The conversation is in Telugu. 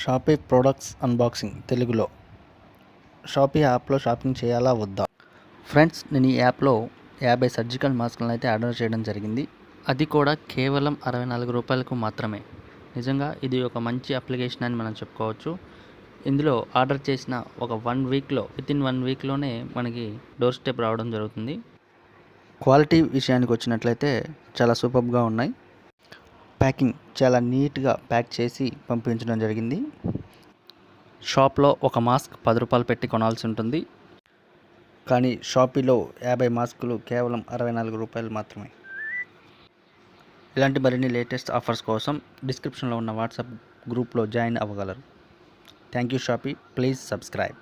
షాపీ ప్రొడక్ట్స్ అన్బాక్సింగ్ తెలుగులో. షాపీ యాప్లో షాపింగ్ చేయాలా వద్దా? ఫ్రెండ్స్, నేను ఈ యాప్లో 50 సర్జికల్ మాస్కులను అయితే ఆర్డర్ చేయడం జరిగింది. అది కూడా కేవలం 64 రూపాయలకు మాత్రమే. నిజంగా ఇది ఒక మంచి అప్లికేషన్ అని మనం చెప్పుకోవచ్చు. ఇందులో ఆర్డర్ చేసిన ఒక 1 వీక్లో వితిన్ 1 వీక్లోనే మనకి డోర్ స్టెప్ రావడం జరుగుతుంది. క్వాలిటీ విషయానికి వచ్చినట్లయితే చాలా సూపర్గా ఉన్నాయి. ప్యాకింగ్ చాలా నీట్గా ప్యాక్ చేసి పంపించడం జరిగింది. షాప్లో ఒక మాస్క్ 10 రూపాయలు పెట్టి కొనాల్సి ఉంటుంది, కానీ షాపీలో 50 మాస్కులు కేవలం 64 రూపాయలు మాత్రమే. ఇలాంటి మరిన్ని లేటెస్ట్ ఆఫర్స్ కోసం డిస్క్రిప్షన్లో ఉన్న వాట్సాప్ గ్రూప్లో జాయిన్ అవ్వగలరు. థ్యాంక్ యూ షాపీ. Please subscribe.